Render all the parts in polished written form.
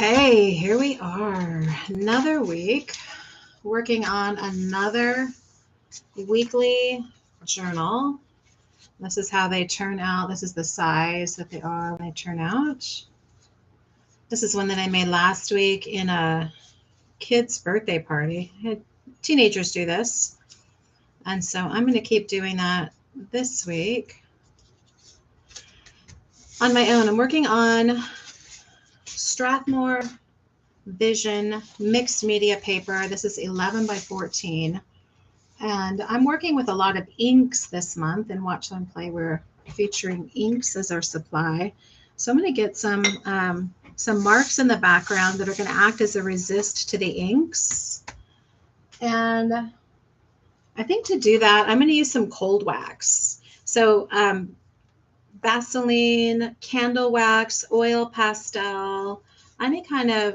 Okay, here we are. Another week working on another weekly journal. This is how they turn out. This is the size that they are when they turn out. This is one that I made last week in a kid's birthday party. I had teenagers do this. And so I'm going to keep doing that this week. On my own, I'm working on Strathmore Vision Mixed Media paper. This is 11 by 14. And I'm working with a lot of inks this month. In Watch.Learn.Play, we're featuring inks as our supply. So I'm going to get some marks in the background that are going to act as a resist to the inks. And I think to do that, I'm going to use some cold wax. So Vaseline, candle wax, oil pastel, any kind of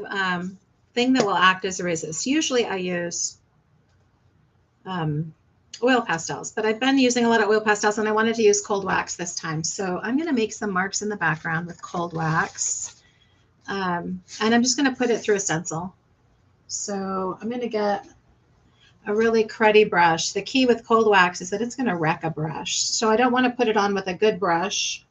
thing that will act as a resist. Usually I use oil pastels, but I've been using a lot of oil pastels and I wanted to use cold wax this time. So I'm going to make some marks in the background with cold wax. And I'm just going to put it through a stencil. So I'm going to get a really cruddy brush. The key with cold wax is that it's going to wreck a brush. So I don't want to put it on with a good brush.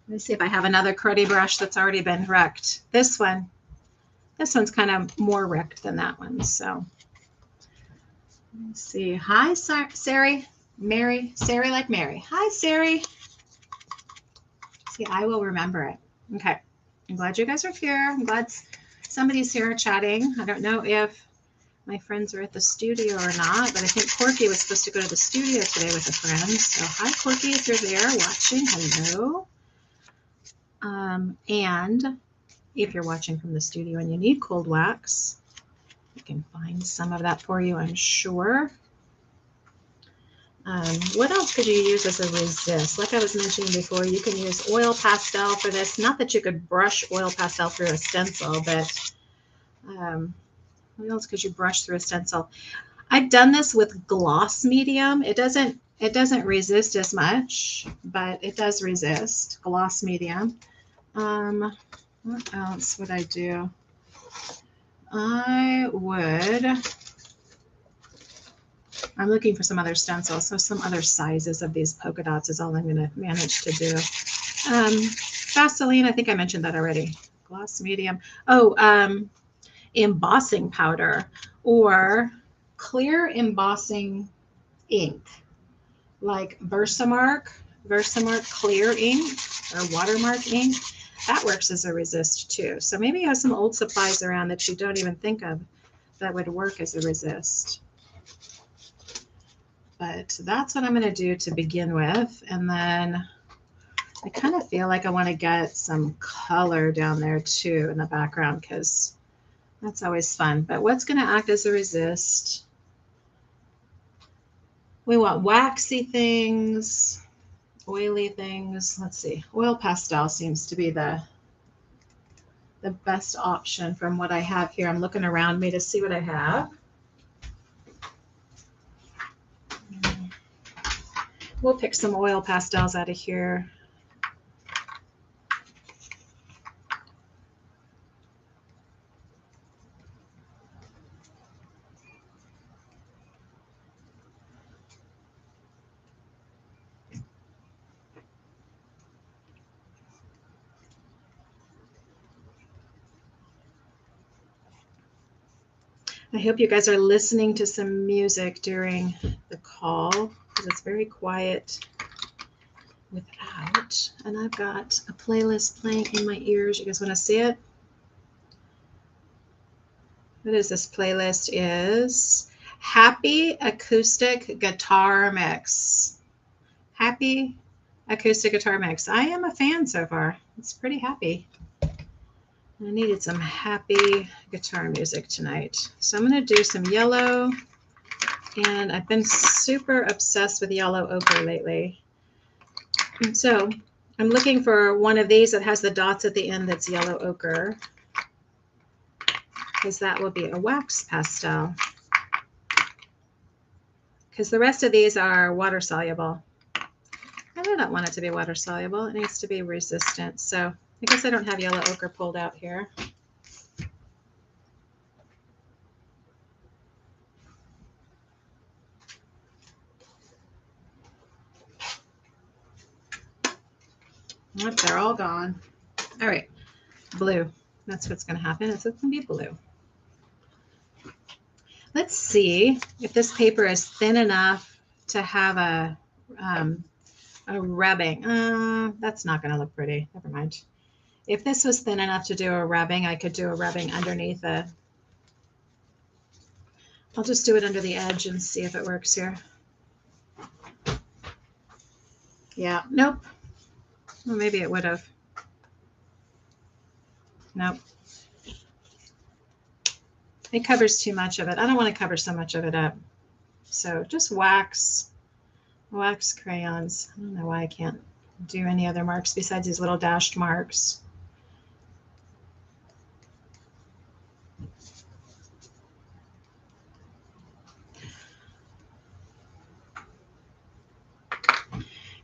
Let me see if I have another cruddy brush that's already been wrecked. This one's kind of more wrecked than that one. So let's see. Hi, Sari. Mary. Sari like Mary. Hi, Sari. See, I will remember it. Okay. I'm glad you guys are here. I'm glad somebody's here chatting. I don't know if my friends are at the studio or not, but I think Corky was supposed to go to the studio today with a friend. So hi, Corky, if you're there watching. Hello. And if you're watching from the studio and you need cold wax, I can find some of that for you, I'm sure. What else could you use as a resist? Like I was mentioning before, you can use oil pastel for this. Not that you could brush oil pastel through a stencil, but what else could you brush through a stencil? I've done this with gloss medium. It doesn't resist as much, but it does resist. Gloss medium. What else would I do? I'm looking for some other stencils, so some other sizes of these polka dots is all I'm going to manage to do. Vaseline, I think I mentioned that already. Gloss medium. Oh, embossing powder or clear embossing ink, like Versamark clear ink or watermark ink. That works as a resist too. So maybe you have some old supplies around that you don't even think of that would work as a resist. But that's what I'm going to do to begin with. And then I kind of feel like I want to get some color down there too in the background because that's always fun. But what's going to act as a resist? We want waxy things, oily things. Let's see. Oil pastel seems to be the best option from what I have here. I'm looking around me to see what I have. We'll pick some oil pastels out of here. I hope you guys are listening to some music during the call because it's very quiet without. And I've got a playlist playing in my ears. You guys want to see it? What is this playlist? Is Happy Acoustic Guitar Mix. Happy Acoustic Guitar Mix. I am a fan so far. It's pretty happy. I needed some happy guitar music tonight. So I'm going to do some yellow. And I've been super obsessed with yellow ochre lately. And so I'm looking for one of these that has the dots at the end that's yellow ochre, because that will be a wax pastel. Because the rest of these are water soluble. And I don't want it to be water soluble. It needs to be resistant. So I guess I don't have yellow ochre pulled out here. Nope, they're all gone. All right, blue. That's what's going to happen. It's going to be blue. Let's see if this paper is thin enough to have a rubbing. That's not going to look pretty. Never mind. If this was thin enough to do a rubbing, I could do a rubbing underneath it. I'll just do it under the edge and see if it works here. Yeah, nope. Well, maybe it would have. Nope. It covers too much of it. I don't want to cover so much of it up. So just wax crayons. I don't know why I can't do any other marks besides these little dashed marks.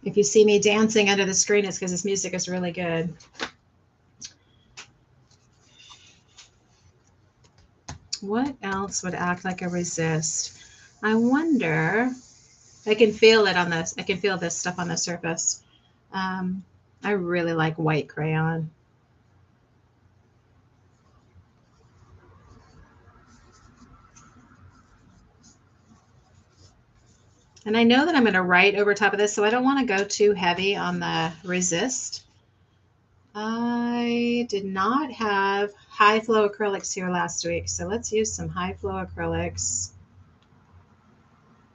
If you see me dancing under the screen, it's because this music is really good. What else would act like a resist? I wonder. I can feel it on this. I can feel this stuff on the surface. I really like white crayon. And I know that I'm going to write over top of this, so I don't want to go too heavy on the resist. I did not have high flow acrylics here last week, so let's use some high flow acrylics.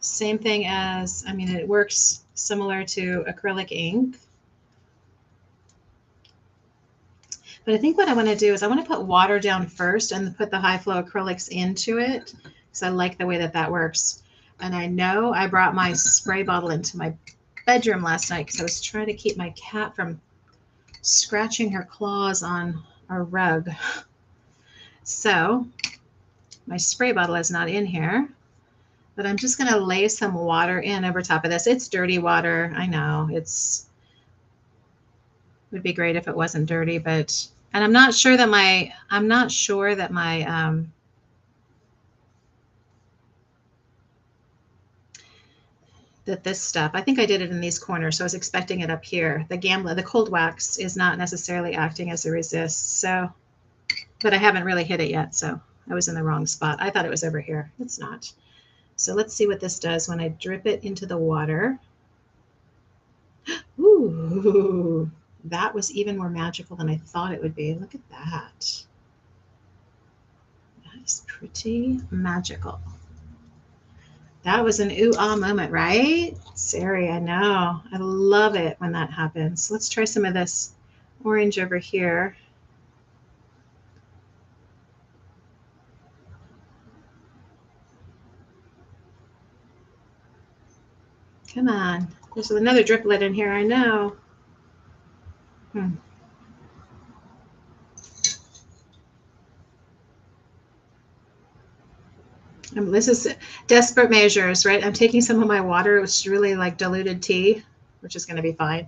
Same thing as, I mean, it works similar to acrylic ink. But I think what I want to do is I want to put water down first and put the high flow acrylics into it, because I like the way that that works. And I know I brought my spray bottle into my bedroom last night because I was trying to keep my cat from scratching her claws on our rug. So my spray bottle is not in here, but I'm just going to lay some water in over top of this. It's dirty water. I know it would be great if it wasn't dirty, but, and I'm not sure that my that this stuff, I think I did it in these corners, so I was expecting it up here. The cold wax is not necessarily acting as a resist, so, but I haven't really hit it yet, so I was in the wrong spot. I thought it was over here. It's not. So let's see what this does when I drip it into the water. Ooh, that was even more magical than I thought it would be. Look at that. That is pretty magical. That was an ooh-ah moment, right? Sari, I know. I love it when that happens. Let's try some of this orange over here. Come on. There's another driplet in here, I know. This is desperate measures, right? I'm taking some of my water, which is really like diluted tea, which is going to be fine.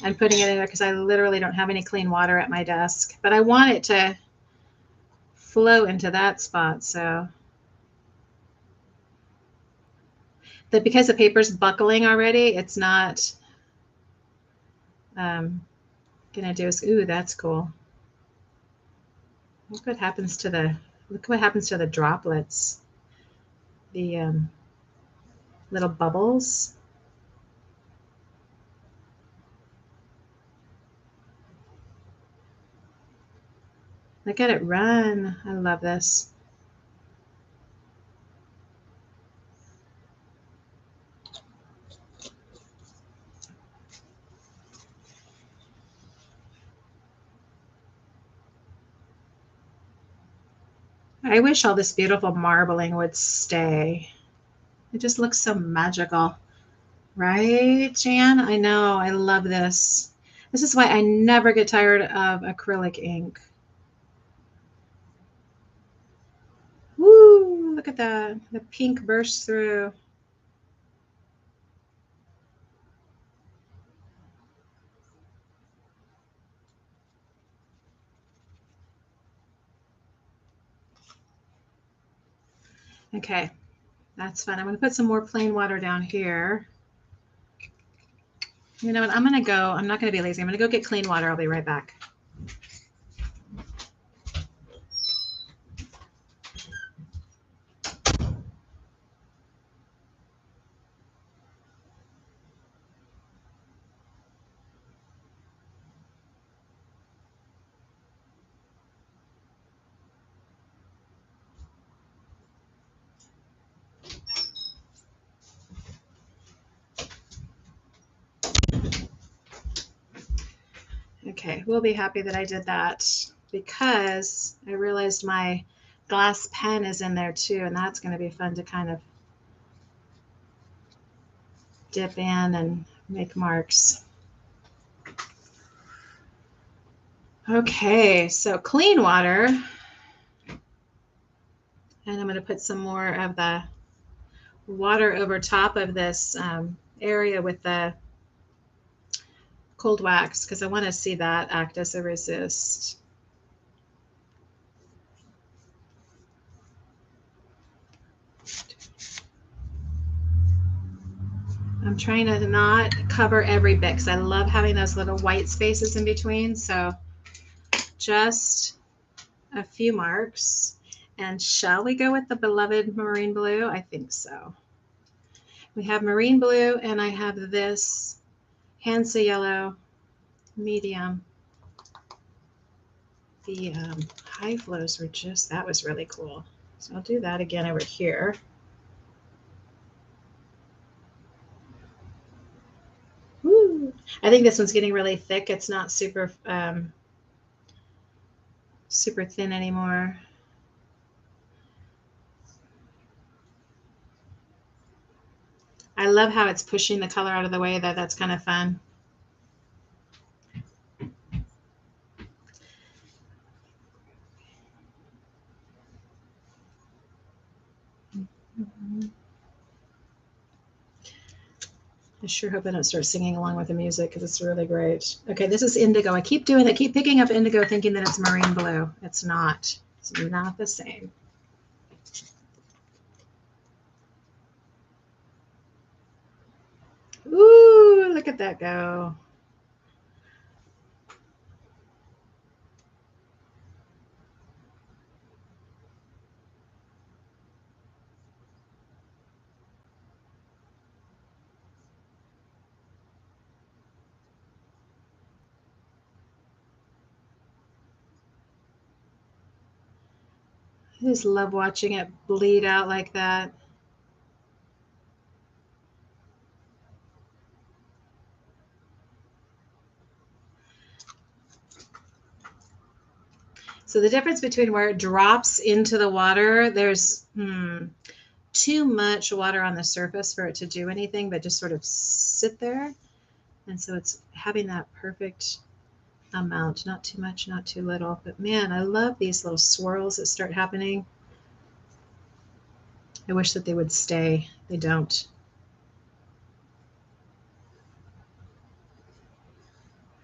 I'm putting it in there because I literally don't have any clean water at my desk, but I want it to flow into that spot. So that because the paper's buckling already, it's not gonna do is, ooh, that's cool. Look what happens to the droplets, the little bubbles. Look at it run. I love this. I wish all this beautiful marbling would stay. It just looks so magical. Right, Jan? I know. I love this. This is why I never get tired of acrylic ink. Woo! Look at that. The pink bursts through. Okay, that's fun. I'm going to put some more plain water down here. You know what? I'm going to go. I'm not going to be lazy. I'm going to go get clean water. I'll be right back. Okay, we'll be happy that I did that because I realized my glass pen is in there too, and that's going to be fun to kind of dip in and make marks. Okay, so clean water. And I'm going to put some more of the water over top of this area with the cold wax because I want to see that act as a resist. I'm trying to not cover every bit because I love having those little white spaces in between. So just a few marks. And shall we go with the beloved marine blue? I think so. We have marine blue and I have this Hansa yellow medium. The high flows were just, that was really cool. So I'll do that again over here. Woo. I think this one's getting really thick. It's not super, super thin anymore. I love how it's pushing the color out of the way though. That's kind of fun. I sure hope I don't start singing along with the music because it's really great. Okay, this is indigo. I keep doing it. I keep picking up indigo thinking that it's marine blue. It's not. It's not the same. Ooh, look at that go. I just love watching it bleed out like that. So the difference between where it drops into the water, there's too much water on the surface for it to do anything but just sort of sit there. And so it's having that perfect amount, not too much, not too little. But man, I love these little swirls that start happening. I wish that they would stay. They don't.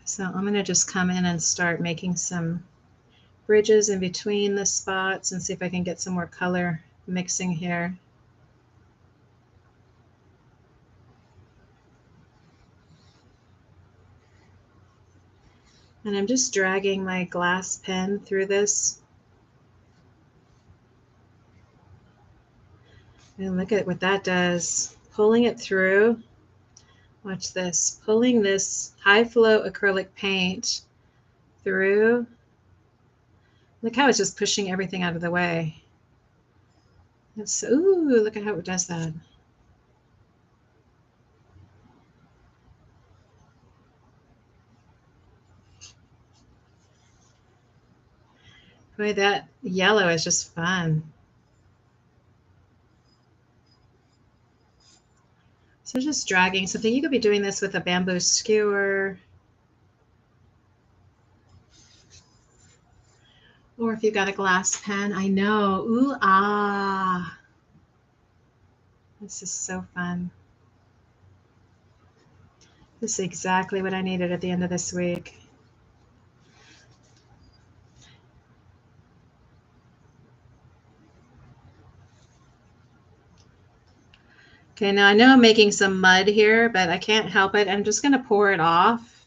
So I'm going to just come in and start making some bridges in between the spots and see if I can get some more color mixing here. And I'm just dragging my glass pen through this. And look at what that does. Pulling it through. Watch this. Pulling this high flow acrylic paint through. Look how it's just pushing everything out of the way. It's, ooh, look at how it does that. Boy, that yellow is just fun. So just dragging something. You could be doing this with a bamboo skewer. Or if you've got a glass pen, I know. Ooh, ah. This is so fun. This is exactly what I needed at the end of this week. Okay, now I know I'm making some mud here, but I can't help it. I'm just going to pour it off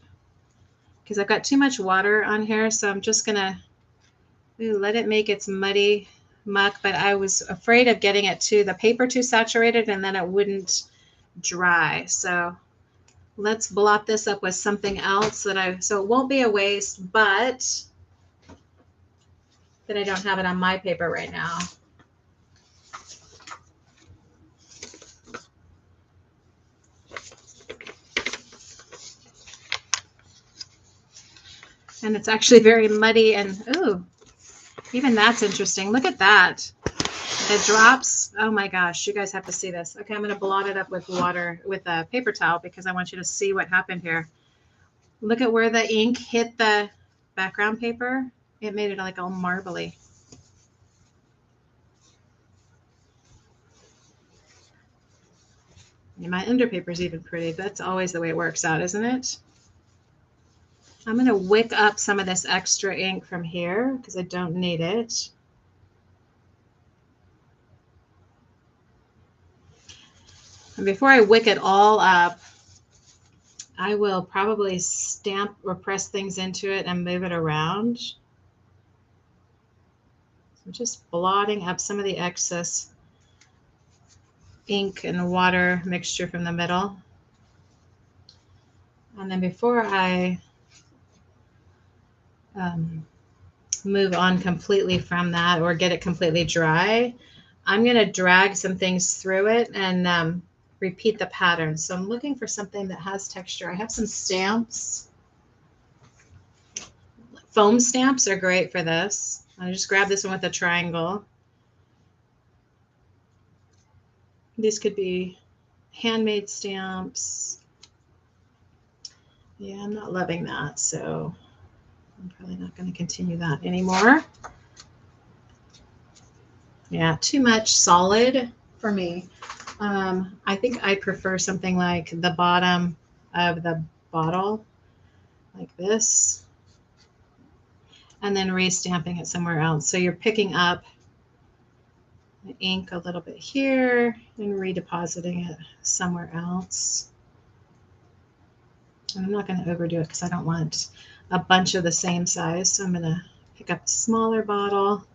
because I've got too much water on here. So I'm just going to let it make its muddy muck, but I was afraid of getting it to the paper too saturated and then it wouldn't dry. So let's blot this up with something else so it won't be a waste, but that I don't have it on my paper right now. And it's actually very muddy and, ooh, even that's interesting. Look at that. It drops. Oh my gosh, you guys have to see this. Okay, I'm going to blot it up with water, with a paper towel, because I want you to see what happened here. Look at where the ink hit the background paper. It made it like all marbly. And my underpaper is even pretty. That's always the way it works out, isn't it? I'm going to wick up some of this extra ink from here because I don't need it. And before I wick it all up, I will probably stamp or press things into it and move it around. So I'm just blotting up some of the excess ink and water mixture from the middle. And then before I move on completely from that or get it completely dry, I'm going to drag some things through it and repeat the pattern. So I'm looking for something that has texture. I have some stamps. Foam stamps are great for this. I just grab this one with a triangle. These could be handmade stamps. Yeah, I'm not loving that, so I'm probably not going to continue that anymore. Yeah, too much solid for me. I think I prefer something like the bottom of the bottle, like this, and then re-stamping it somewhere else. So you're picking up the ink a little bit here and redepositing it somewhere else. And I'm not going to overdo it because I don't want a bunch of the same size. So I'm going to pick up a smaller bottle.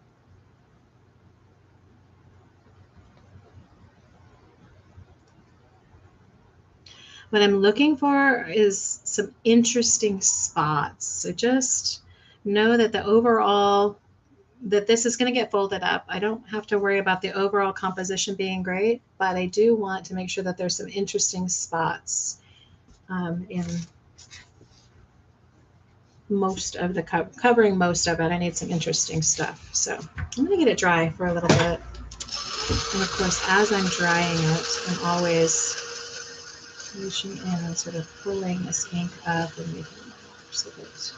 What I'm looking for is some interesting spots. So just know that that this is going to get folded up. I don't have to worry about the overall composition being great, but I do want to make sure that there's some interesting spots in most of the covering most of it. I need some interesting stuff. So I'm going to get it dry for a little bit. And of course, as I'm drying it, I'm always reaching in and sort of pulling this ink up and making marks of it.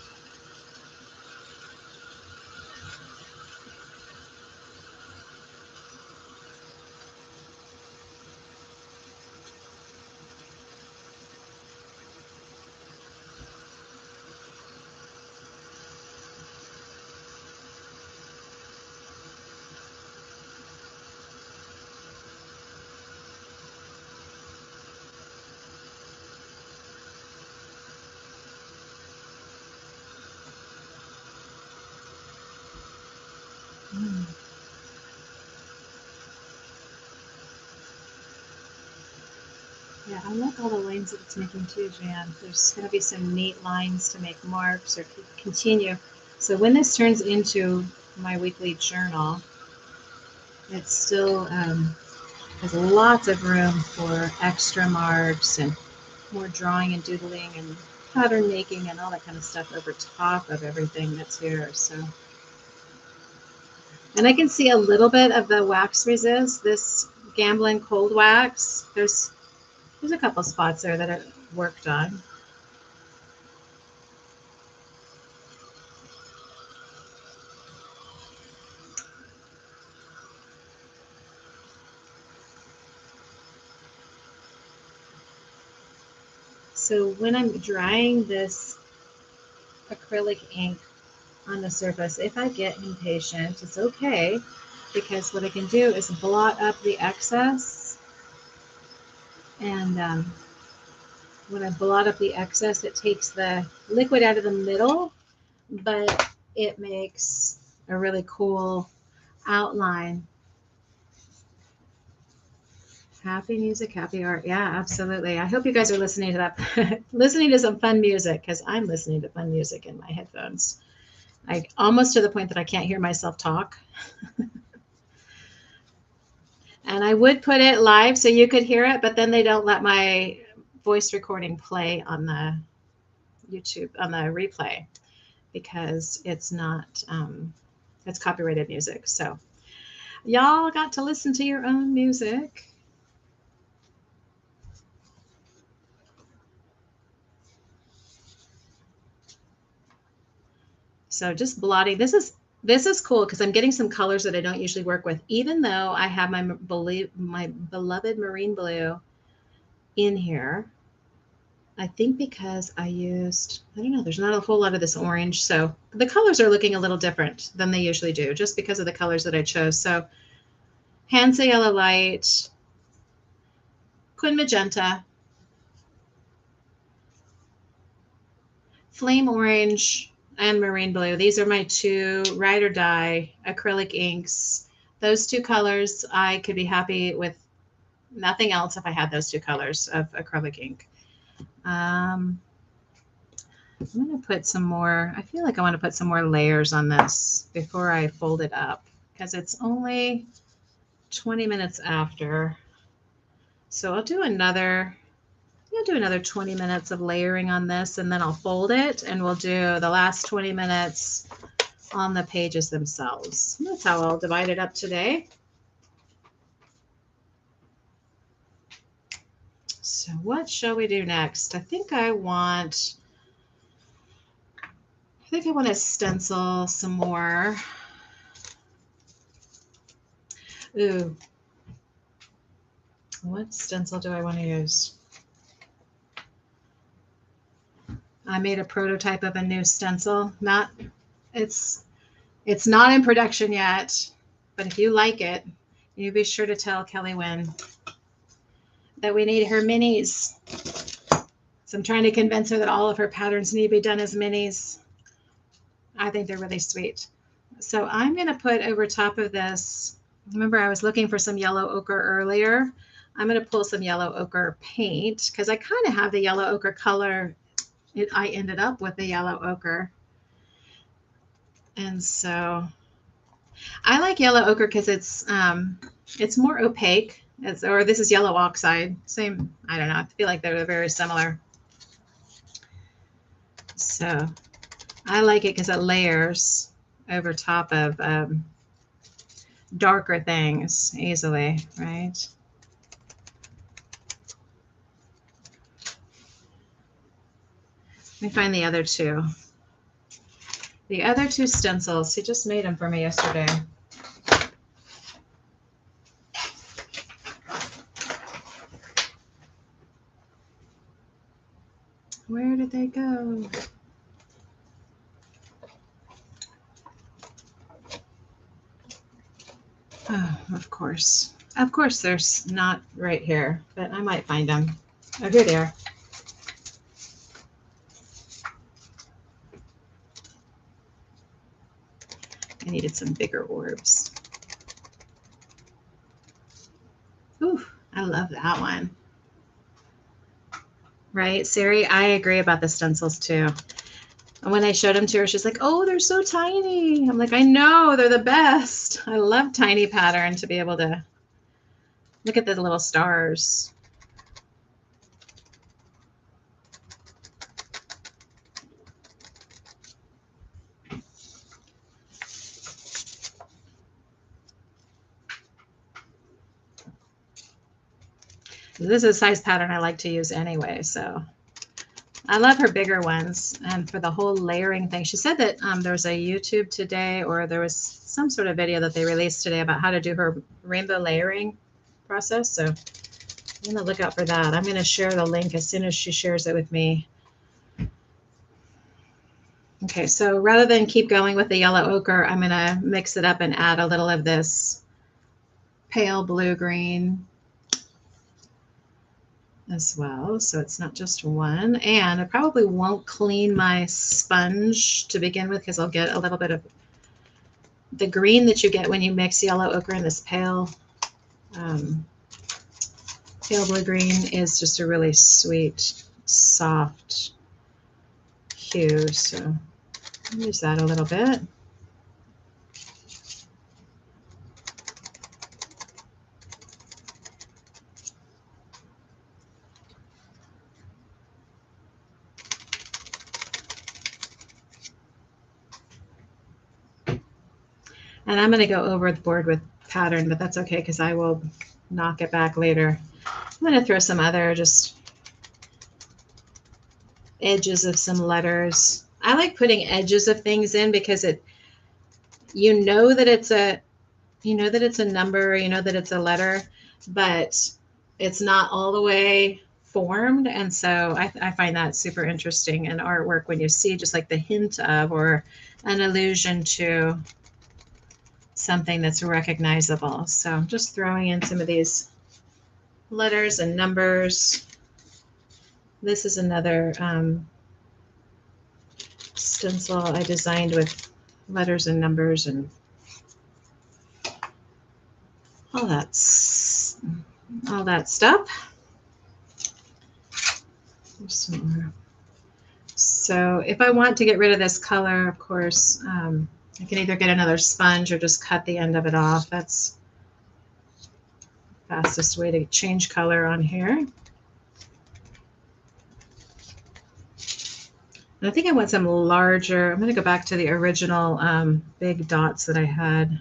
Yeah, I like all the lines that it's making too, Jan. There's going to be some neat lines to make marks or continue. So when this turns into my weekly journal, it still has lots of room for extra marks and more drawing and doodling and pattern making and all that kind of stuff over top of everything that's here. So, and I can see a little bit of the wax resist, this Gamblin cold wax. There's a couple spots there that I worked on. So when I'm drying this acrylic ink on the surface, if I get impatient, it's okay, because what I can do is blot up the excess And when I blot up the excess, it takes the liquid out of the middle, but it makes a really cool outline. Happy music, happy art. Yeah, absolutely. I hope you guys are listening to that. Listening to some fun music, because I'm listening to fun music in my headphones. Like almost to the point that I can't hear myself talk. And I would put it live so you could hear it, but then they don't let my voice recording play on the YouTube, on the replay, because it's not, it's copyrighted music. So y'all got to listen to your own music. So just blotting. This is cool because I'm getting some colors that I don't usually work with, even though I have my beloved marine blue in here. I think because I don't know, there's not a whole lot of this orange. So the colors are looking a little different than they usually do just because of the colors that I chose. So Hansa Yellow Light, Quin Magenta, Flame Orange, and Marine Blue. These are my two ride or die acrylic inks. Those two colors, I could be happy with nothing else if I had those two colors of acrylic ink. I'm going to put some more, I feel like I want to put some more layers on this before I fold it up because it's only 20 minutes after. So I'll do another 20 minutes of layering on this, and then I'll fold it, and we'll do the last 20 minutes on the pages themselves. That's how I'll divide it up today. So what shall we do next? I think I want to stencil some more. Ooh. What stencil do I want to use? I made a prototype of a new stencil. It's not in production yet, but if you like it, you be sure to tell Kelly Wynn that we need her minis. So I'm trying to convince her that all of her patterns need to be done as minis. I think they're really sweet. So I'm going to put over top of this, remember I was looking for some yellow ochre earlier. I'm going to pull some yellow ochre paint because I kind of have the yellow ochre color. I ended up with the yellow ochre. And so I like yellow ochre because it's more opaque. Or this is yellow oxide. Same, I don't know. I feel like they're very similar. So I like it because it layers over top of darker things easily, right? Let me find the other two. The other two stencils, he just made them for me yesterday. Where did they go? Oh, of course. Of course, there's not right here, but I might find them. Oh, here they are. I needed some bigger orbs. Ooh, I love that one. Right, Sari? I agree about the stencils too. And when I showed them to her, she's like, oh, they're so tiny. I'm like, I know, they're the best. I love tiny pattern to be able to look at the little stars. This is a size pattern I like to use anyway, so I love her bigger ones. And for the whole layering thing, she said that there was a YouTube today, or there was some sort of video that they released today about how to do her rainbow layering process. So I'm going to look out for that. I'm going to share the link as soon as she shares it with me. Okay, so rather than keep going with the yellow ochre, I'm going to mix it up and add a little of this pale blue-green. as well, so it's not just one. And I probably won't clean my sponge to begin with because I'll get a little bit of the green that you get when you mix yellow ochre and this pale pale blue green is just a really sweet, soft hue. So I'll use that a little bit. And I'm going to go overboard with pattern, but that's okay because I will knock it back later. I'm going to throw some other just edges of some letters. I like putting edges of things in because you know that it's a number, you know that it's a letter, but it's not all the way formed. And so I find that super interesting in artwork when you see just like the hint of or an allusion to something that's recognizable. So I'm just throwing in some of these letters and numbers. This is another stencil I designed with letters and numbers and all that stuff. So if I want to get rid of this color, of course, I can either get another sponge or just cut the end of it off. That's the fastest way to change color on here. And I think I want some larger, I'm going to go back to the original big dots that I had.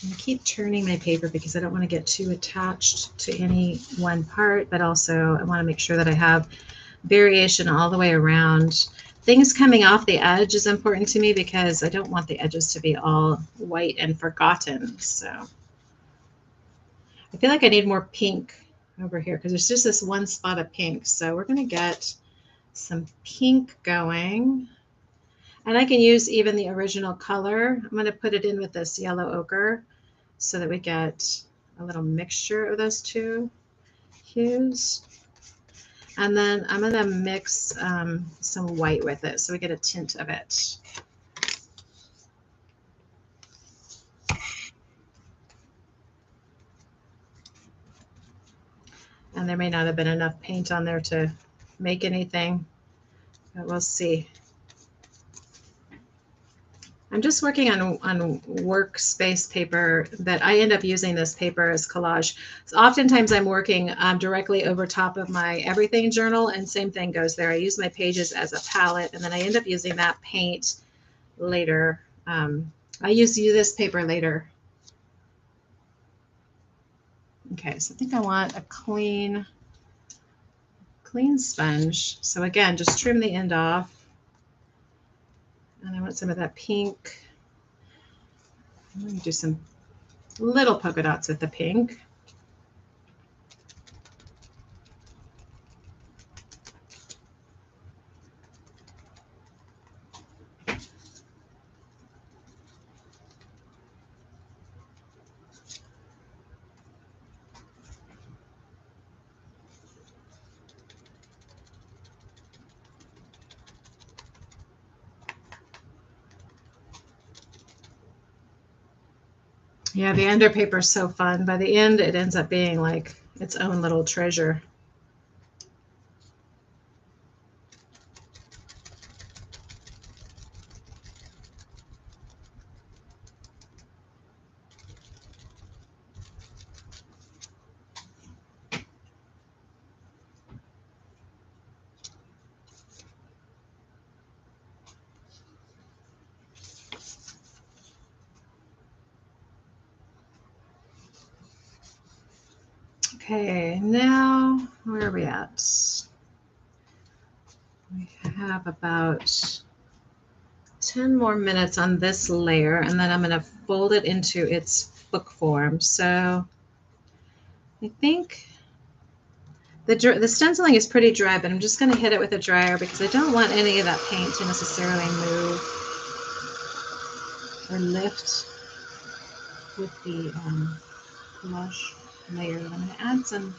I keep turning my paper because I don't want to get too attached to any one part, but also I want to make sure that I have variation all the way around. Things coming off the edge is important to me because I don't want the edges to be all white and forgotten. So I feel like I need more pink over here because there's just this one spot of pink. So we're going to get some pink going. And I can use even the original color. I'm going to put it in with this yellow ochre so that we get a little mixture of those two hues. And then I'm going to mix some white with it so we get a tint of it. And there may not have been enough paint on there to make anything, but we'll see. I'm just working on workspace paper that I end up using this paper as collage. So oftentimes I'm working directly over top of my everything journal, and same thing goes there. I use my pages as a palette, and then I end up using that paint later. I use this paper later. Okay, so I think I want a clean sponge. So again, just trim the end off. And I want some of that pink. I'm going to do some little polka dots with the pink. Yeah, the ender paper is so fun. By the end, it ends up being like its own little treasure. Okay, now where are we at? We have about 10 more minutes on this layer, and then I'm going to fold it into its book form. So I think the stenciling is pretty dry, but I'm just going to hit it with a dryer because I don't want any of that paint to necessarily move or lift with the collage layer. I'm going to add some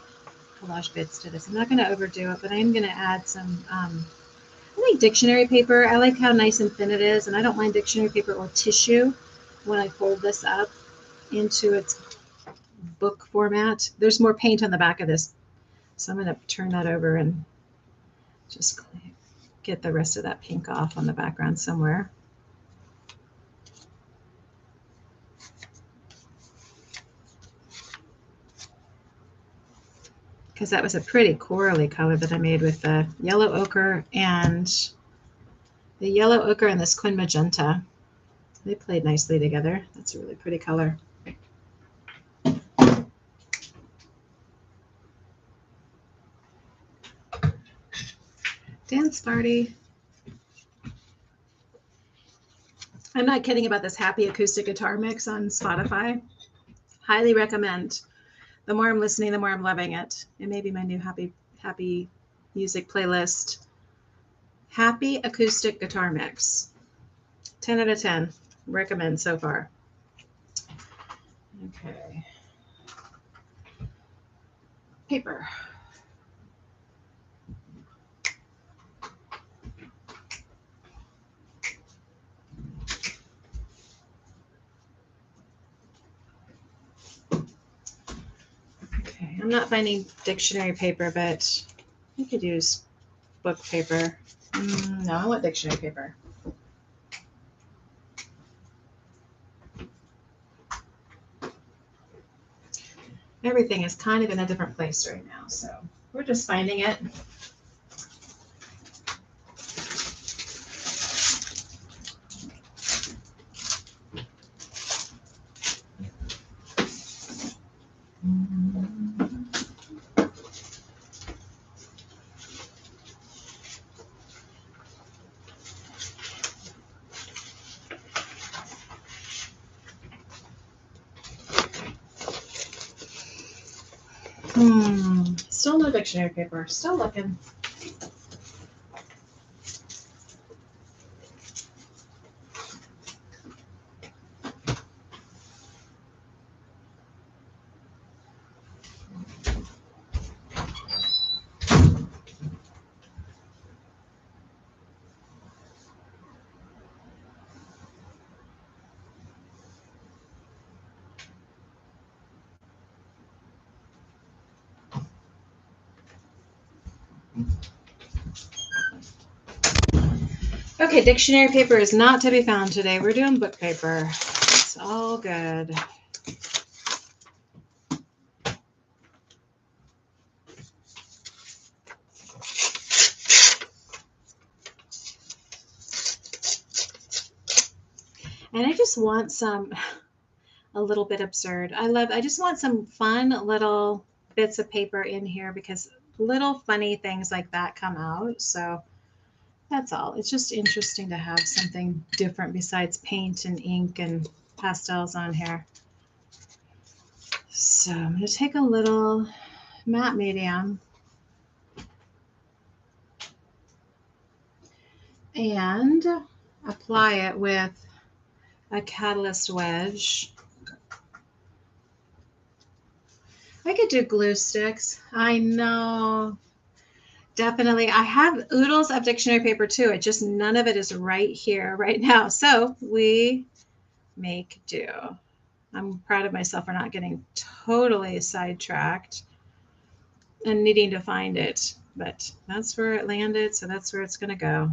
collage bits to this. I'm not going to overdo it, but I am going to add some, I like dictionary paper. I like how nice and thin it is, and I don't mind dictionary paper or tissue when I fold this up into its book format. There's more paint on the back of this, so I'm going to turn that over and just get the rest of that pink off on the background somewhere. Because that was a pretty corally color that I made with the yellow ochre and this Quin Magenta. They played nicely together. That's a really pretty color. Dance party. I'm not kidding about this happy acoustic guitar mix on Spotify. Highly recommend. The more I'm listening, the more I'm loving it. It may be my new happy music playlist. Happy acoustic guitar mix. 10 out of 10. Recommend so far. Okay. Paper. Okay, I'm not finding dictionary paper, but I could use book paper. No, I want dictionary paper. Everything is kind of in a different place right now, so we're just finding it. Still no dictionary paper. Still looking. Okay, dictionary paper is not to be found today. We're doing book paper. It's all good. And I just want a little bit absurd. I just want some fun little bits of paper in here because little funny things like that come out. So that's all. It's just interesting to have something different besides paint and ink and pastels on here. So I'm going to take a little matte medium and apply it with a catalyst wedge. I could do glue sticks. I know. Definitely. I have oodles of dictionary paper too. It just none of it is right here right now. So we make do. I'm proud of myself for not getting totally sidetracked and needing to find it. But that's where it landed. So that's where it's going to go.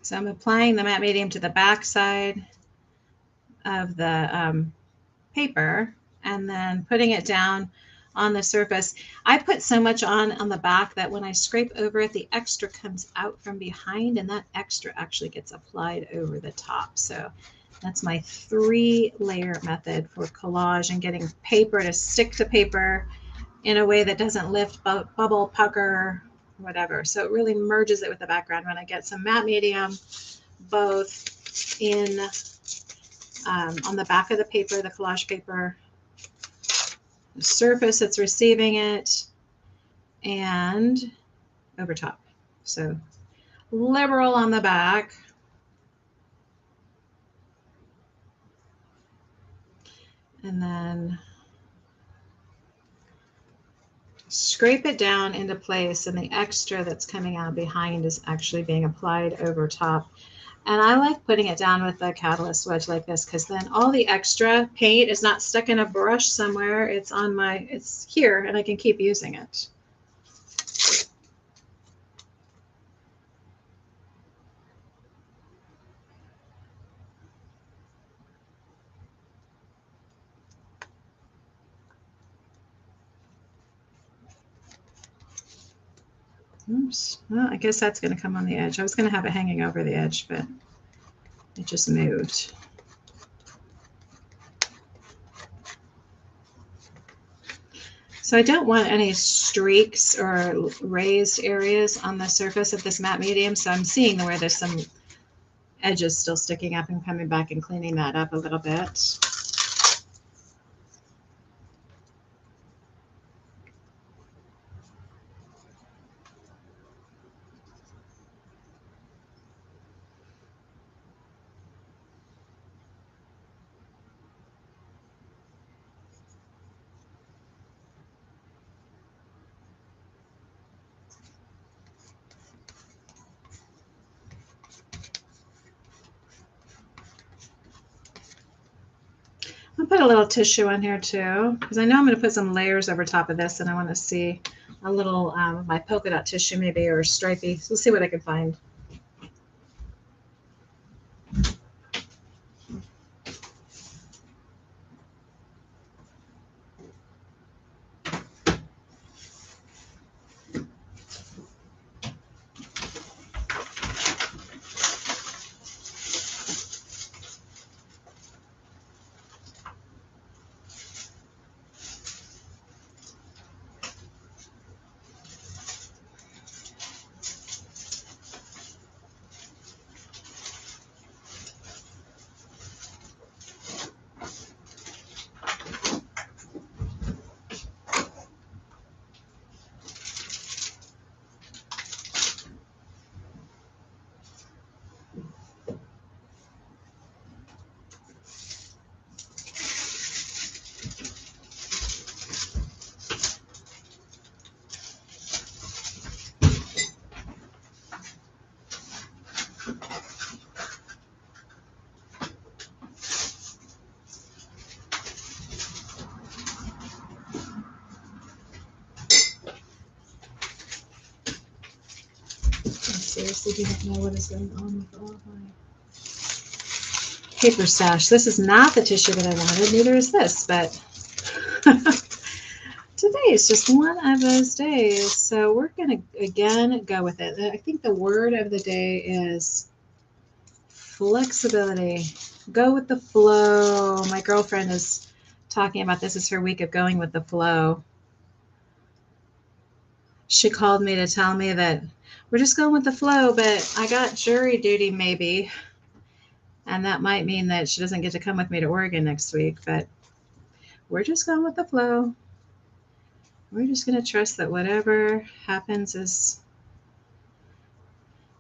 So I'm applying the matte medium to the back side of the paper and then putting it down on the surface. I put so much on the back that when I scrape over it, the extra comes out from behind, and that extra actually gets applied over the top. So that's my 3-layer method for collage and getting paper to stick to paper in a way that doesn't lift, bubble, pucker, whatever. So it really merges it with the background when I get some matte medium, both in on the back of the paper, the collage paper, the surface that's receiving it, and over top. So liberal on the back. And then scrape it down into place, and the extra that's coming out behind is actually being applied over top. And I like putting it down with a catalyst wedge like this, because then all the extra paint is not stuck in a brush somewhere. It's on my, it's here, and I can keep using it. Oops. Well, I guess that's going to come on the edge. I was going to have it hanging over the edge, but it just moved. So I don't want any streaks or raised areas on the surface of this matte medium. So I'm seeing where there's some edges still sticking up and coming back and cleaning that up a little bit. I'll put a little tissue on here too, because I know I'm going to put some layers over top of this, and I want to see a little my polka dot tissue maybe, or stripey. So we'll see what I can find. Seriously do not know what is going on with all my paper stash. This is not the tissue that I wanted, neither is this, but today is just one of those days. So we're going to, again, go with it. I think the word of the day is flexibility. Go with the flow. My girlfriend is talking about this as her week of going with the flow. She called me to tell me that we're just going with the flow, but I got jury duty maybe. And that might mean that she doesn't get to come with me to Oregon next week, but we're just going with the flow. We're just going to trust that whatever happens is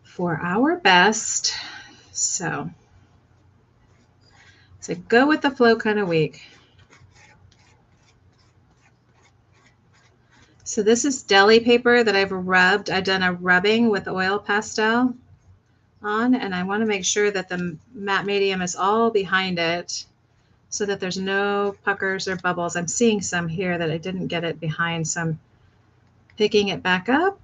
for our best. So it's a go with the flow kind of week. So this is deli paper that I've rubbed. I've done a rubbing with oil pastel on, and I want to make sure that the matte medium is all behind it so that there's no puckers or bubbles. I'm seeing some here that I didn't get it behind, so I'm picking it back up.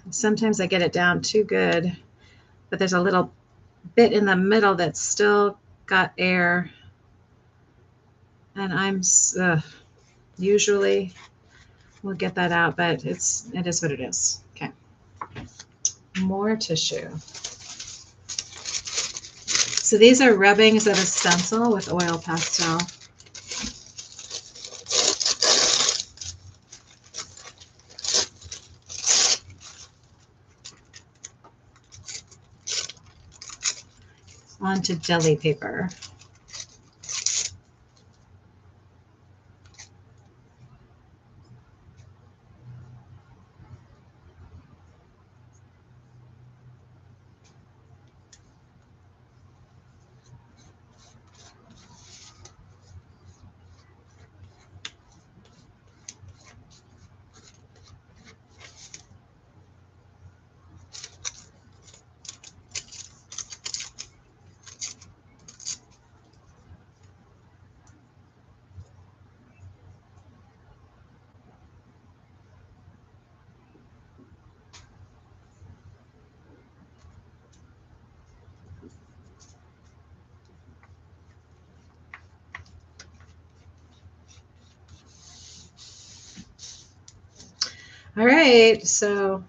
Sometimes I get it down too good, but there's a little bit in the middle that's still got air. And I'm usually we'll get that out, but it is what it is. Okay. More tissue. So these are rubbings of a stencil with oil pastel. Onto jelly paper. All right, so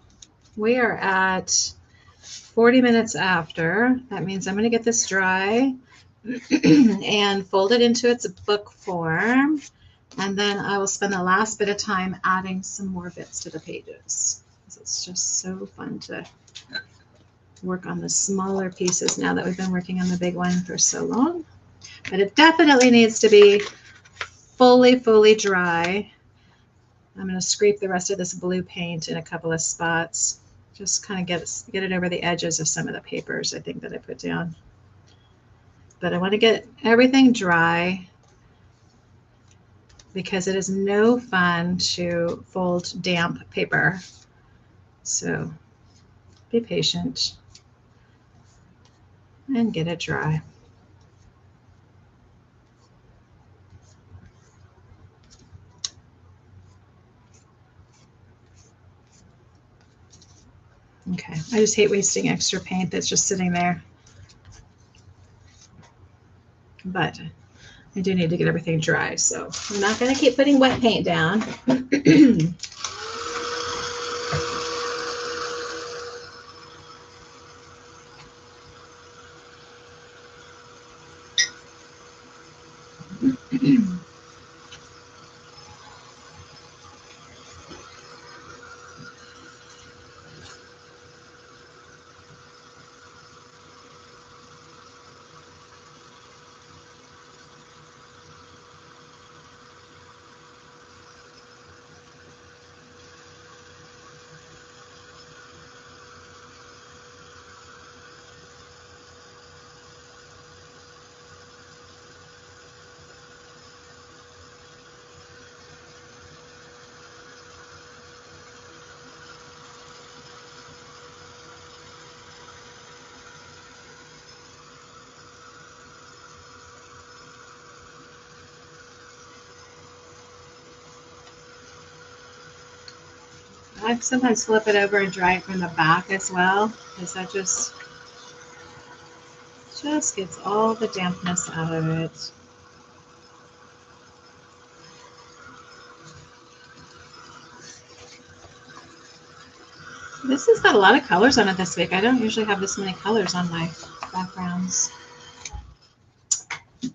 we are at 40 minutes after. That means I'm going to get this dry and fold it into its book form. And then I will spend the last bit of time adding some more bits to the pages. It's just so fun to work on the smaller pieces now that we've been working on the big one for so long. But it definitely needs to be fully dry. I'm going to scrape the rest of this blue paint in a couple of spots. Just kind of get it over the edges of some of the papers I think that I put down. But I want to get everything dry because it is no fun to fold damp paper. So be patient and get it dry. Okay, I just hate wasting extra paint that's just sitting there. But I do need to get everything dry, so I'm not going to keep putting wet paint down. I sometimes flip it over and dry it from the back as well, because that just gets all the dampness out of it. This has got a lot of colors on it this week. I don't usually have this many colors on my backgrounds.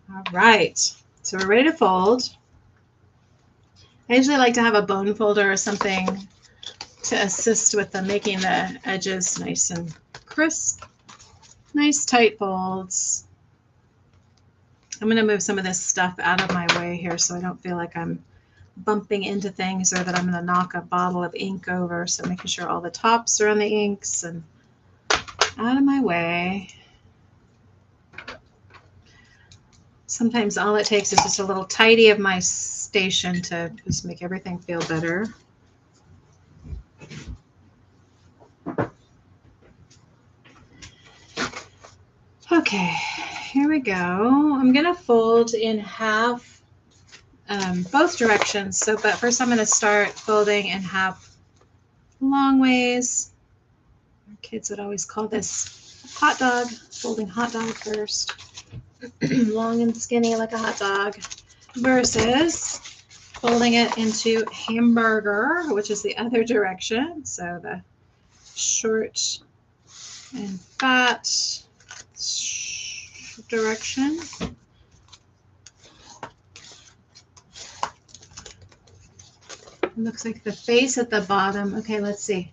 All right, so we're ready to fold. I usually like to have a bone folder or something to assist with making the edges nice and crisp. Nice tight folds. I'm going to move some of this stuff out of my way here so I don't feel like I'm bumping into things or that I'm going to knock a bottle of ink over. So making sure all the tops are on the inks and out of my way. Sometimes all it takes is just a little tidy of my station to just make everything feel better. Okay, here we go. I'm going to fold in half both directions. So, but first I'm going to start folding in half long ways. Our kids would always call this hot dog, folding hot dog first. Long and skinny like a hot dog. versus folding it into hamburger, which is the other direction. So the short and fat direction. It looks like the face at the bottom. Okay, let's see.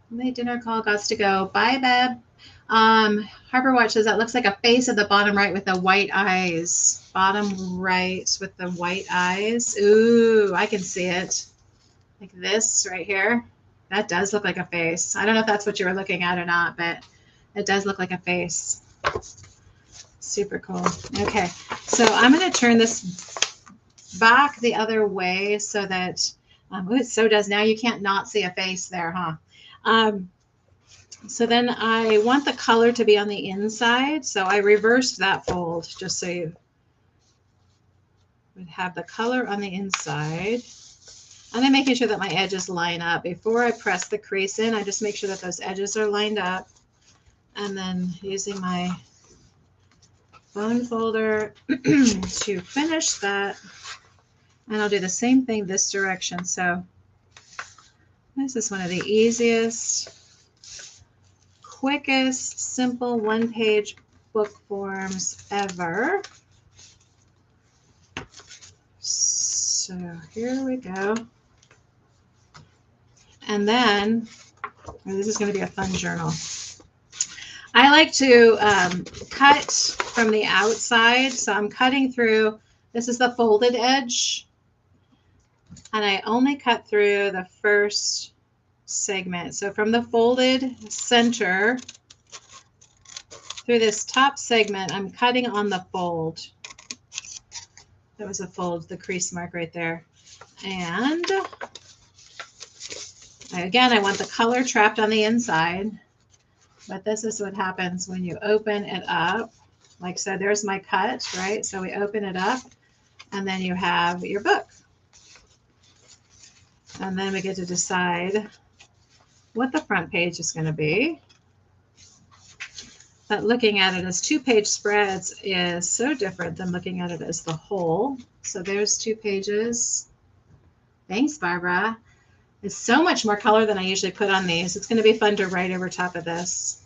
My dinner call got to go. Bye, Beb. Harper Watch says that looks like a face at the bottom right with the white eyes. Bottom right with the white eyes. Ooh, I can see it. Like this right here. That does look like a face. I don't know if that's what you were looking at or not, but it does look like a face. Super cool. Okay, so I'm going to turn this back the other way so that, it so does now. You can't not see a face there, huh? So then I want the color to be on the inside. So I reversed that fold just so you would have the color on the inside. And I'm making sure that my edges line up. Before I press the crease in, I just make sure that those edges are lined up. And then using my bone folder to finish that. And I'll do the same thing this direction. So this is one of the easiest, quickest, simple one-page book forms ever. So here we go. And then, this is going to be a fun journal. I like to cut from the outside. So I'm cutting through, this is the folded edge. And I only cut through the first segment. So from the folded center through this top segment, I'm cutting on the fold. That was a fold, the crease mark right there. And again, I want the color trapped on the inside, but this is what happens when you open it up. Like so, there's my cut, right? So we open it up and then you have your book. And then we get to decide what the front page is going to be. But looking at it as 2-page spreads is so different than looking at it as the whole. So there's 2 pages. Thanks, Barbara. It's so much more color than I usually put on these. It's going to be fun to write over top of this.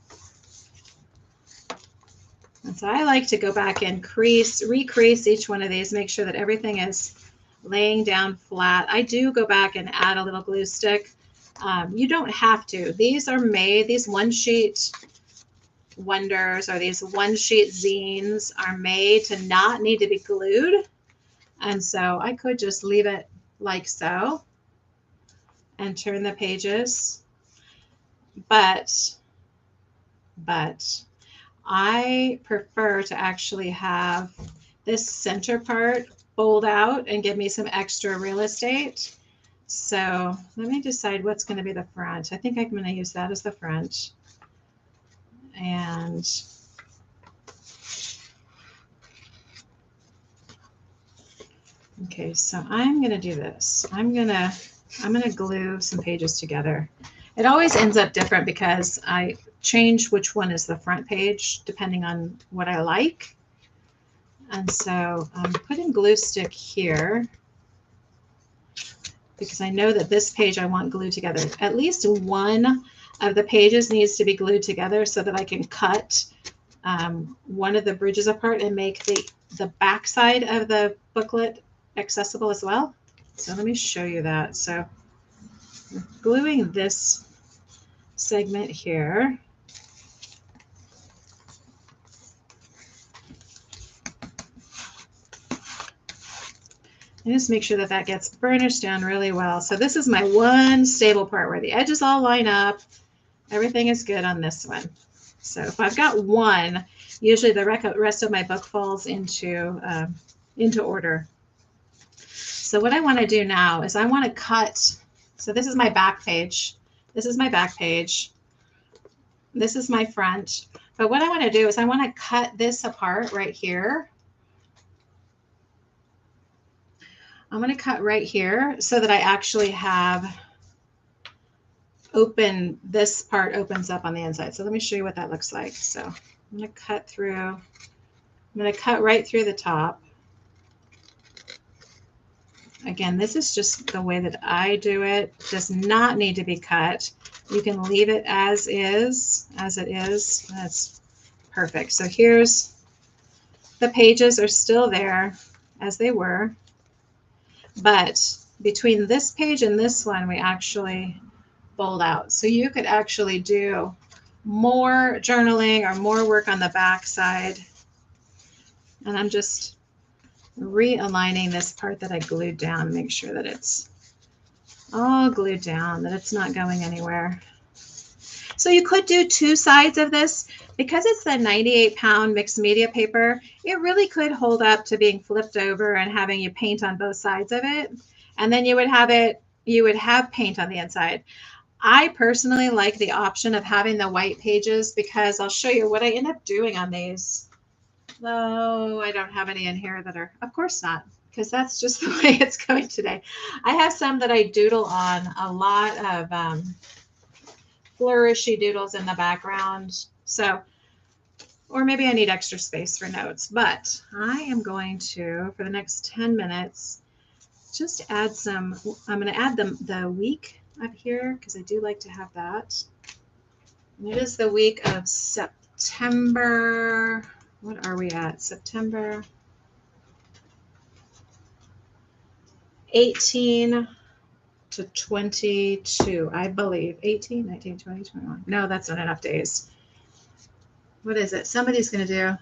And so I like to go back and recrease each one of these, make sure that everything is laying down flat. I do go back and add a little glue stick. You don't have to. These are made, these one-sheet wonders or these one-sheet zines are made to not need to be glued. And so I could just leave it like so and turn the pages. But I prefer to actually have this center part fold out and give me some extra real estate. So let me decide what's going to be the front. I think I'm going to use that as the front. And okay, so I'm going to do this. I'm going to glue some pages together. It always ends up different because I change which one is the front page depending on what I like. And so I'm putting glue stick here because I know that this page I want glued together. At least one of the pages needs to be glued together so that I can cut one of the bridges apart and make the back side of the booklet accessible as well. So let me show you that. So I'm gluing this segment here. And just make sure that that gets burnished down really well. So this is my one stable part where the edges all line up. Everything is good on this one. So if I've got one, usually the rest of my book falls into order. So what I want to do now is I want to cut. So this is my back page. This is my back page. This is my front. But what I want to do is I want to cut this apart right here. I'm going to cut right here so that I actually have this part opens up on the inside. So let me show you what that looks like. So I'm going to cut right through the top. Again, this is just the way that I do it. It does not need to be cut. You can leave it as is, as it is. That's perfect. So here's the pages are still there as they were, but between this page and this one, we actually fold out. So you could actually do more journaling or more work on the back side. And I'm just realigning this part that I glued down, make sure that it's all glued down, that it's not going anywhere. So you could do two sides of this. Because it's the 98-pound mixed media paper, it really could hold up to being flipped over and having you paint on both sides of it. And then you would have paint on the inside. I personally like the option of having the white pages because I'll show you what I end up doing on these. Though I don't have any in here that are, of course not, because that's just the way it's going today. I have some that I doodle on, a lot of flourishy doodles in the background. So, or maybe I need extra space for notes, but I am going to, for the next 10 minutes, just add some, I'm going to add the week up here because I do like to have that. And it is the week of September. What are we at? September 18 to 22, I believe. 18, 19, 20, 21. No, that's not enough days. What is it? Somebody's going to do.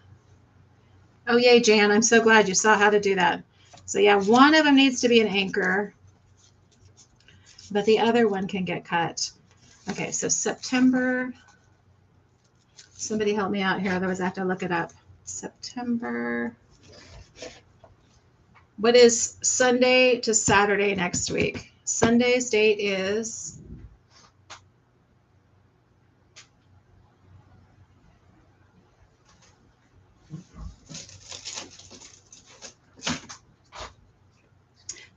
Oh, yay, Jan. I'm so glad you saw how to do that. So, yeah, one of them needs to be an anchor, but the other one can get cut. Okay, so September. Somebody help me out here. Otherwise, I have to look it up. September. What is Sunday to Saturday next week? Sunday's date is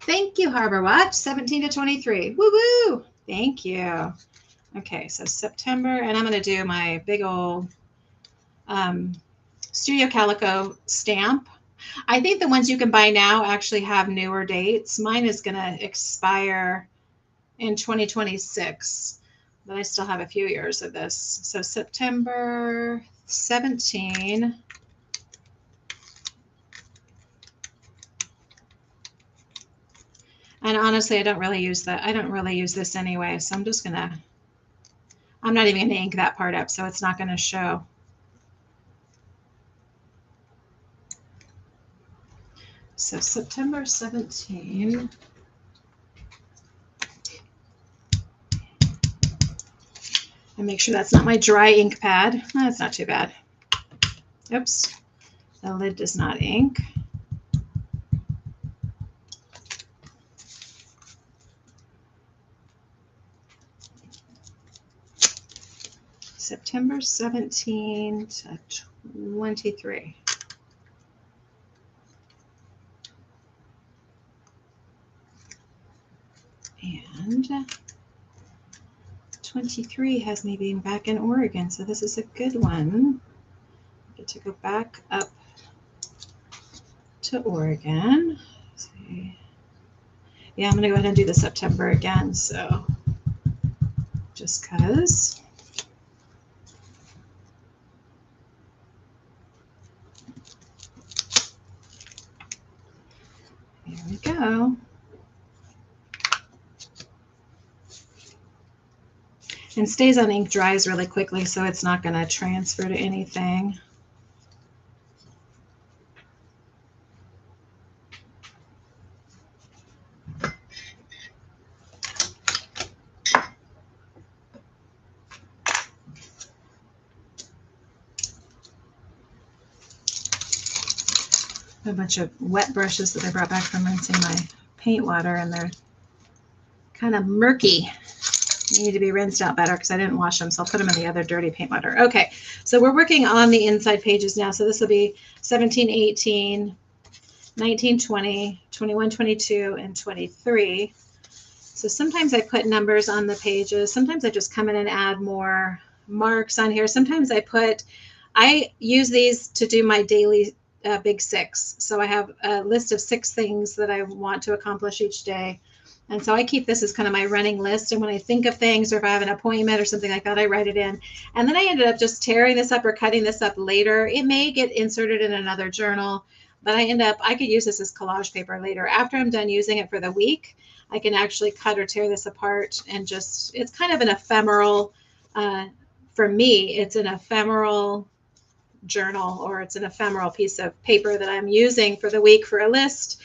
thank you, Harbor Watch, 17 to 23. Woo woo! Thank you. Okay, so September, and I'm going to do my big old Studio Calico stamp. I think the ones you can buy now actually have newer dates. Mine is going to expire in 2026, but I still have a few years of this. So September 17. And honestly, I don't really use that. I don't really use this anyway. So I'm just gonna, I'm not even gonna ink that part up, so it's not gonna show. So September 17. And make sure that's not my dry ink pad. That's not too bad. Oops, the lid does not ink. September 17 to 23. And 23 has me being back in Oregon, so this is a good one. I get to go back up to Oregon. Let's see. Yeah, I'm going to go ahead and do the September again, so just because. Here we go. And stays on ink, dries really quickly, so it's not going to transfer to anything. A bunch of wet brushes that I brought back from rinsing my paint water, and they're kind of murky. They need to be rinsed out better because I didn't wash them, so I'll put them in the other dirty paint water. Okay, so we're working on the inside pages now. So this will be 17, 18, 19, 20, 21, 22, and 23. So sometimes I put numbers on the pages. Sometimes I just come in and add more marks on here. Sometimes I use these to do my daily big 6. So I have a list of 6 things that I want to accomplish each day. And so I keep this as kind of my running list. And when I think of things, or if I have an appointment or something like that, I write it in. And then I ended up just tearing this up or cutting this up later. It may get inserted in another journal, but I could use this as collage paper later. After I'm done using it for the week, I can actually cut or tear this apart and just, it's kind of an ephemeral, for me, it's an ephemeral journal, or it's an ephemeral piece of paper that I'm using for the week for a list,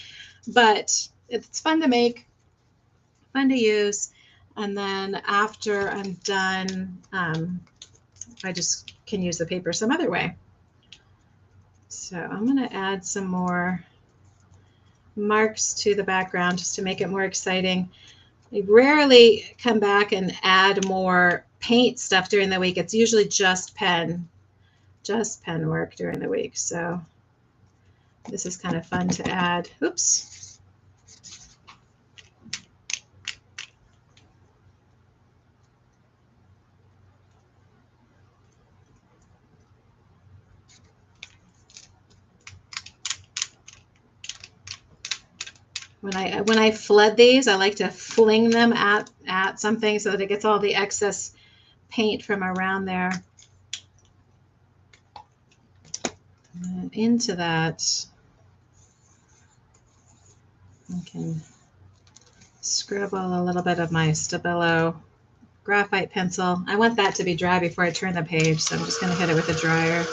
but it's fun to make, fun to use. And then after I'm done, I just can use the paper some other way. So I'm going to add some more marks to the background just to make it more exciting. I rarely come back and add more paint stuff during the week. It's usually just pen work during the week. So this is kind of fun to add. Oops. When I flood these, I like to fling them at something so that it gets all the excess paint from around there. And into that, I can scribble a little bit of my Stabilo graphite pencil. I want that to be dry before I turn the page, so I'm just going to hit it with a dryer.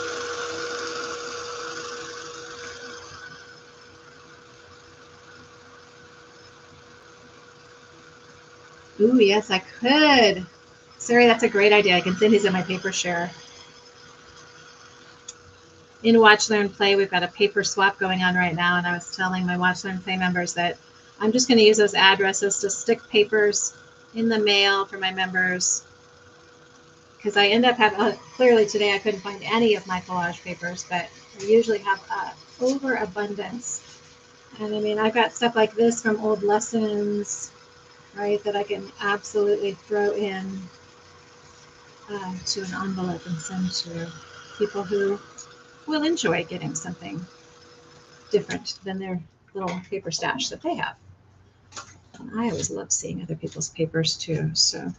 Ooh, yes, I could. Sorry, that's a great idea. I can send these in my paper share. In Watch.Learn.Play, we've got a paper swap going on right now, and I was telling my Watch.Learn.Play members that I'm just going to use those addresses to stick papers in the mail for my members, because I end up having, clearly today I couldn't find any of my collage papers, but I usually have overabundance. And I mean, I've got stuff like this from old lessons, right, that I can absolutely throw in to an envelope and send to people who will enjoy getting something different than their little paper stash that they have. And I always love seeing other people's papers too. So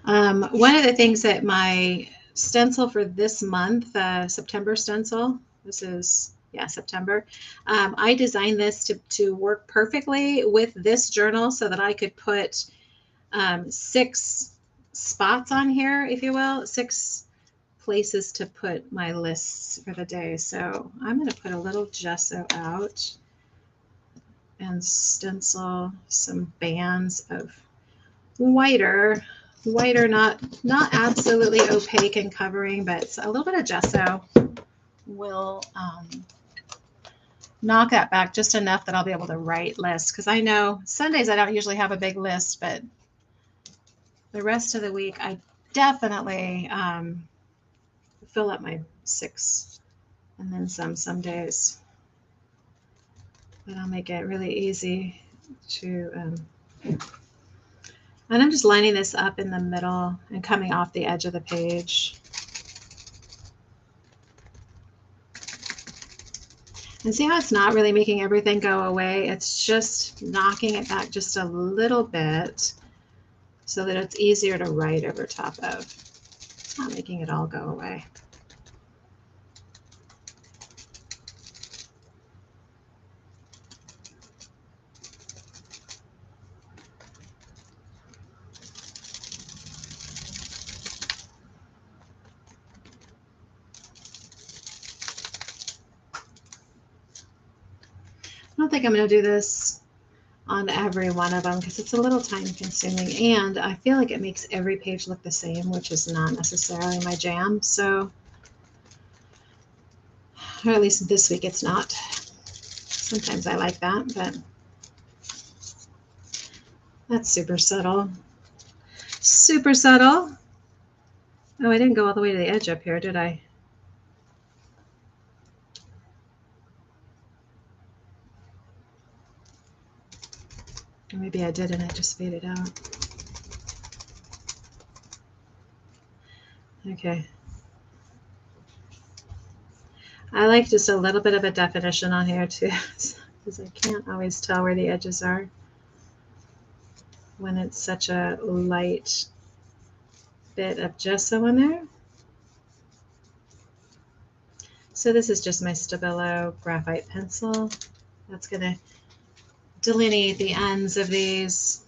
one of the things that my stencil for this month, September stencil, this is, yeah, September, I designed this to work perfectly with this journal so that I could put 6 spots on here, if you will, 6 places to put my lists for the day. So I'm going to put a little gesso out and stencil some bands of whiter, not absolutely opaque and covering, but a little bit of gesso will knock that back just enough that I'll be able to write lists. Because I know Sundays I don't usually have a big list, but the rest of the week I definitely fill up my 6 and then some days. But I'll make it really easy to, and I'm just lining this up in the middle and coming off the edge of the page. And see how it's not really making everything go away? It's just knocking it back just a little bit so that it's easier to write over top of. It's not making it all go away. I don't think I'm going to do this on every one of them because it's a little time consuming, and I feel like it makes every page look the same, which is not necessarily my jam. So, or at least this week it's not. Sometimes I like that, but that's super subtle. Super subtle. Oh, I didn't go all the way to the edge up here, did I? Or maybe I did and I just faded out. Okay. I like just a little bit of a definition on here too, because I can't always tell where the edges are when it's such a light bit of gesso in there. So this is just my Stabilo graphite pencil. That's going to delineate the ends of these.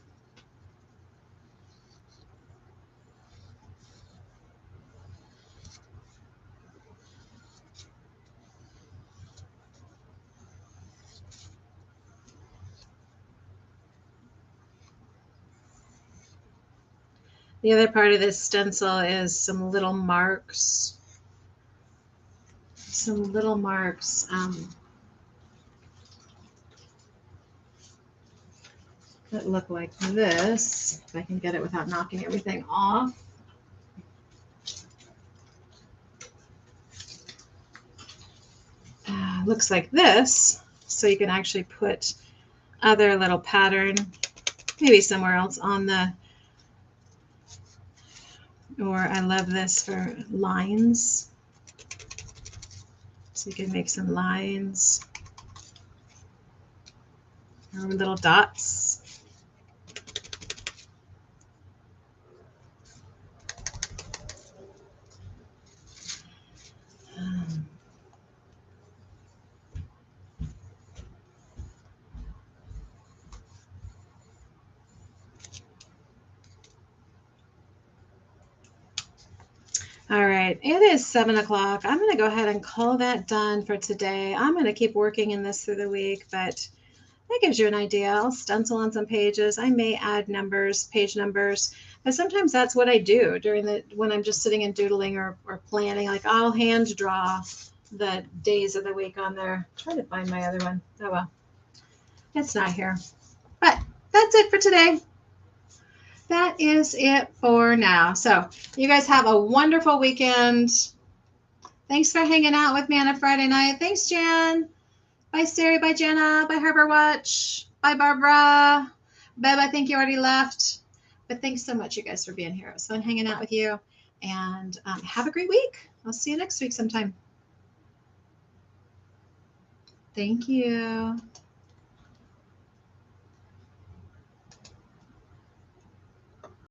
The other part of this stencil is some little marks. Some little marks. That look like this, if I can get it without knocking everything off. Looks like this, so you can actually put other little pattern, maybe somewhere else on the, or I love this for lines. So you can make some lines or little dots. All right, it is 7 o'clock. I'm going to go ahead and call that done for today. I'm going to keep working in this through the week, but that gives you an idea. I'll stencil on some pages. I may add numbers, page numbers, but sometimes that's what I do during when I'm just sitting and doodling or planning. Like I'll hand draw the days of the week on there. Try to find my other one. Oh well, it's not here. But that's it for today. That is it for now. So you guys have a wonderful weekend. Thanks for hanging out with me on a Friday night. Thanks, Jan. Bye, Sari. Bye, Jenna. Bye, Harbor Watch. Bye, Barbara. Beb, I think you already left. But thanks so much, you guys, for being here. It was fun hanging out with you. And have a great week. I'll see you next week sometime. Thank you.